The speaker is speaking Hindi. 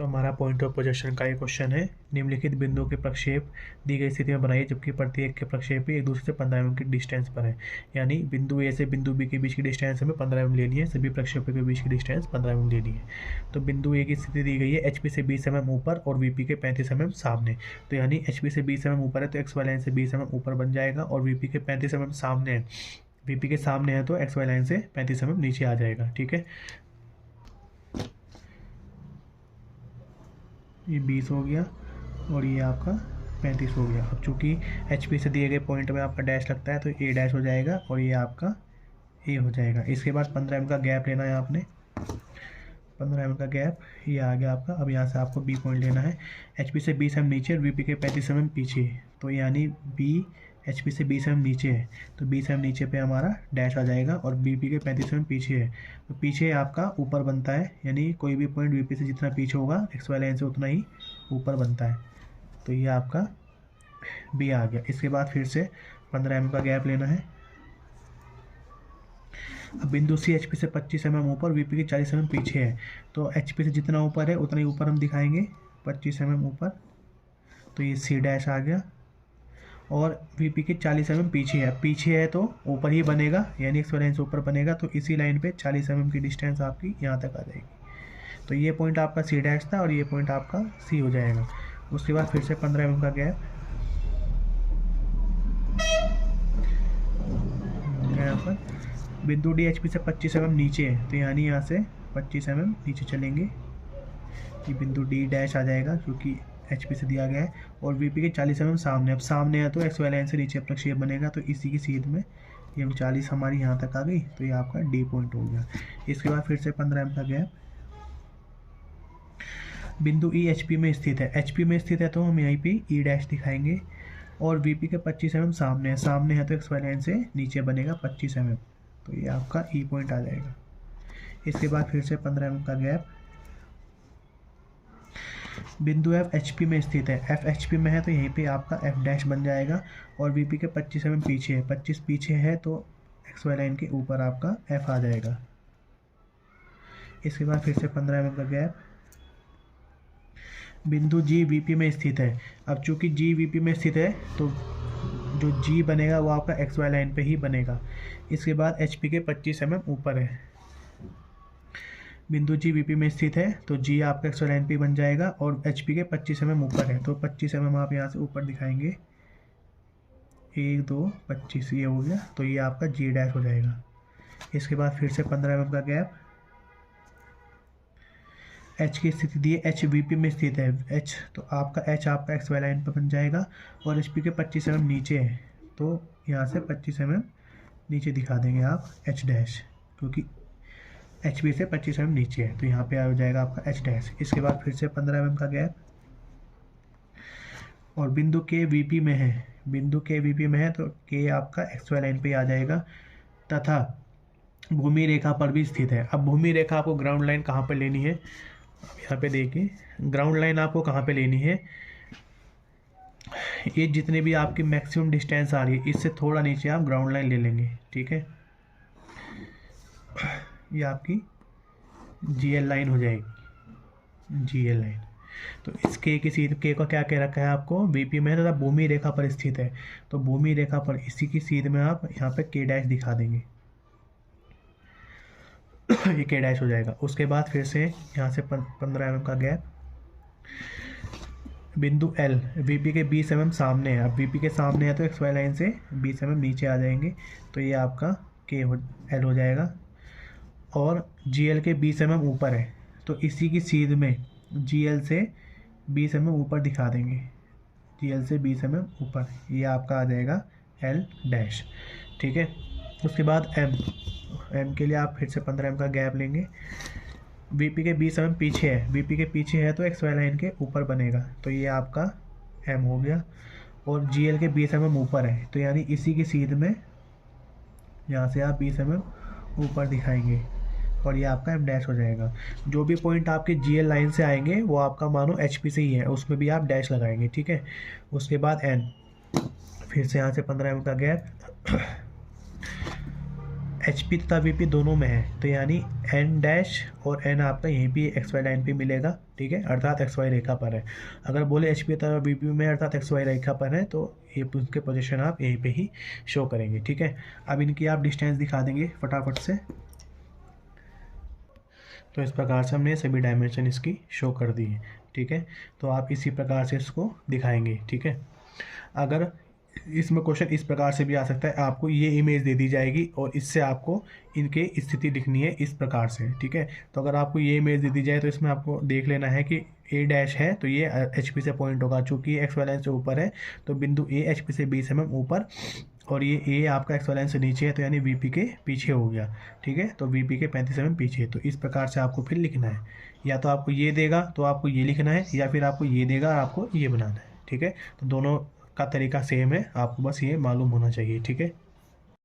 तो हमारा पॉइंट ऑफ पोजीशन का ये क्वेश्चन है। निम्नलिखित बिंदुओं के प्रक्षेप दी गई स्थिति में बनाइए जबकि प्रत्येक के प्रक्षेप भी एक दूसरे से 15 mm की डिस्टेंस पर है। यानी बिंदु ए से बिंदु बी के बीच की डिस्टेंस हमें 15 mm लेनी है, सभी प्रक्षेपों के बीच की डिस्टेंस 15 mm लेनी है। तो बिंदु ए की स्थिति दी गई है HP से 20 mm ऊपर और VP के 35 mm सामने। तो यानी HP से 20 mm ऊपर है तो XY लाइन से 20 mm ऊपर बन जाएगा, और VP के 35 mm सामने है, VP के सामने है तो XY लाइन से 35 mm नीचे आ जाएगा। ठीक है, ये 20 हो गया और ये आपका 35 हो गया। अब चूँकि HP से दिए गए पॉइंट में आपका डैश लगता है तो A डैश हो जाएगा और ये आपका A हो जाएगा। इसके बाद 15 mm का गैप लेना है आपने, 15 mm का गैप, ये आ गया आपका। अब यहाँ से आपको B पॉइंट लेना है। HP से 20 mm नीचे और VP के 35 mm पीछे, तो यानी B HP से 20 mm नीचे है तो 20 mm नीचे पे हमारा डैश आ जाएगा, और VP के 35 mm पीछे है तो पीछे आपका ऊपर बनता है, यानी कोई भी पॉइंट VP से जितना पीछे होगा XY लाइन से उतना ही ऊपर बनता है। तो ये आपका B आ गया। इसके बाद फिर से 15 mm का गैप लेना है। अब बिंदु C HP से 25 mm ऊपर, VP के 40 mm पीछे है, तो HP से जितना ऊपर है उतना ही ऊपर हम दिखाएंगे, 25 mm ऊपर, तो ये C डैश आ गया। और VP के 40 mm पीछे है तो ऊपर ही बनेगा, यानी XY लाइन से ऊपर बनेगा, तो इसी लाइन पे 40 mm की डिस्टेंस आपकी यहाँ तक आ जाएगी। तो ये पॉइंट आपका C डैश था और ये पॉइंट आपका C हो जाएगा। उसके बाद फिर से 15 mm का गैप, यहाँ पर बिंदु D HP से 25 mm नीचे है तो यानी यहाँ से 25 mm नीचे चलेंगे, ये बिंदु D डैश आ जाएगा क्योंकि HP से दिया गया है, और VP के 40 mm सामने, अब सामने है तो XY लाइन से नीचे प्रक्षेप बनेगा, तो इसी की सीध में ये 40 हमारी यहाँ तक आ गई, तो ये आपका D पॉइंट हो गया। इसके बाद फिर से 15 mm का गैप, बिंदु E HP में स्थित है, HP में स्थित है तो हम यहीं पे E डैश दिखाएंगे, और VP के 25 mm सामने है तो XY लाइन से नीचे बनेगा 25 mm, तो ये आपका E पॉइंट आ जाएगा। इसके बाद फिर से 15 mm का गैप, बिंदु F HP में स्थित है, F HP में है तो यहीं पे आपका F डैश बन जाएगा, और VP के 25 mm पीछे है, 25 पीछे है तो XY लाइन के ऊपर आपका F आ जाएगा। इसके बाद फिर से 15 mm का गैप, बिंदु G VP में स्थित है, अब चूंकि G VP में स्थित है तो जो G बनेगा वो आपका XY लाइन पे ही बनेगा। इसके बाद HP के 25 mm ऊपर है, बिंदु G VP में स्थित है तो G आपका XY लाइन पे बन जाएगा, और HP के 25 mm ऊपर है तो 25 mm आप यहाँ से ऊपर दिखाएंगे, 1 2 25, ये हो गया, तो ये आपका G डैश हो जाएगा। इसके बाद फिर से 15 mm का गैप, H की स्थिति दी है, H VP में स्थित है, H तो आपका H आपका XY लाइन पर बन जाएगा, और HP के 25 mm नीचे है तो यहाँ से 25 mm नीचे दिखा देंगे आप H डैश, क्योंकि HP से 25 mm नीचे है तो यहाँ पे आ जाएगा आपका H डैश। इसके बाद फिर से 15 mm का गैप, और बिंदु K VP में है, बिंदु K VP में है तो K आपका XY लाइन पे आ जाएगा, तथा भूमि रेखा पर भी स्थित है। अब भूमि रेखा आपको ग्राउंड लाइन कहाँ पर लेनी है, यहाँ पे देखिए ग्राउंड लाइन आपको कहाँ पे लेनी है, ये जितने भी आपकी मैक्सिमम डिस्टेंस आ रही है इससे थोड़ा नीचे आप ग्राउंड लाइन ले लेंगे। ठीक है, ये आपकी GL लाइन हो जाएगी, GL लाइन। तो इस K की सीध, K का क्या कह रखा है आपको, VP में है तथा भूमि रेखा पर स्थित है, तो भूमि रेखा पर इसी की सीध में आप यहाँ पे K डैश दिखा देंगे, ये K डैश हो जाएगा। उसके बाद फिर से यहाँ से 15 mm का गैप, बिंदु L VP के 20 mm सामने है, अब VP के सामने है तो XY लाइन से 20 mm नीचे आ जाएंगे, तो ये आपका L हो जाएगा, और GL के 20 mm ऊपर है तो इसी की सीध में GL से 20 mm ऊपर दिखा देंगे, GL से 20 mm ऊपर, ये आपका आ जाएगा L डैश। ठीक है, उसके बाद M के लिए आप फिर से 15 mm का गैप लेंगे, VP के 20 mm पीछे है, VP के पीछे है तो XY लाइन के ऊपर बनेगा, तो ये आपका M हो गया, और GL के 20 mm ऊपर है तो यानी इसी की सीध में यहाँ से आप 20 mm ऊपर दिखाएंगे, और ये आपका M डैश हो जाएगा। जो भी पॉइंट आपके GL लाइन से आएंगे वो आपका मानो HP से ही है, उसमें भी आप डैश लगाएंगे। ठीक है, उसके बाद N, फिर से यहाँ से 15 mm का गैप, एच पी तथा वी पी दोनों में है, तो यानी एन डैश और एन आपका यहीं पे एक्स वाई लाइन पे मिलेगा, ठीक है, अर्थात एक्स वाई रेखा पर है। अगर बोले एच पी तथा वी पी में अर्थात एक्स वाई रेखा पर है तो ये उसके पोजीशन आप यहीं पे ही शो करेंगे, ठीक है। अब इनकी आप डिस्टेंस दिखा देंगे फटाफट से। तो इस प्रकार से हमने सभी डायमेंशन इसकी शो कर दी है, ठीक है। तो आप इसी प्रकार से इसको दिखाएंगे, ठीक है। अगर इसमें क्वेश्चन इस प्रकार से भी आ सकता है, आपको ये इमेज दे दी जाएगी और इससे आपको इनके स्थिति लिखनी है इस प्रकार से, ठीक है। तो अगर आपको ये इमेज दे दी जाए तो इसमें आपको देख लेना है कि ए डैश है तो ये एच पी से पॉइंट होगा, चूँकि एक्स वाई लाइन से ऊपर है तो बिंदु ए एच पी से 20 mm ऊपर, और ये ए आपका एक्स वाई लाइन से नीचे है तो यानी वी पी के पीछे हो गया, ठीक है। तो वी पी के 35 mm पीछे। तो इस प्रकार से आपको फिर लिखना है, या तो आपको ये देगा तो आपको ये लिखना है, या फिर आपको ये देगा और आपको ये बनाना है, ठीक है। तो दोनों का तरीका सेम है, आपको बस ये मालूम होना चाहिए, ठीक है।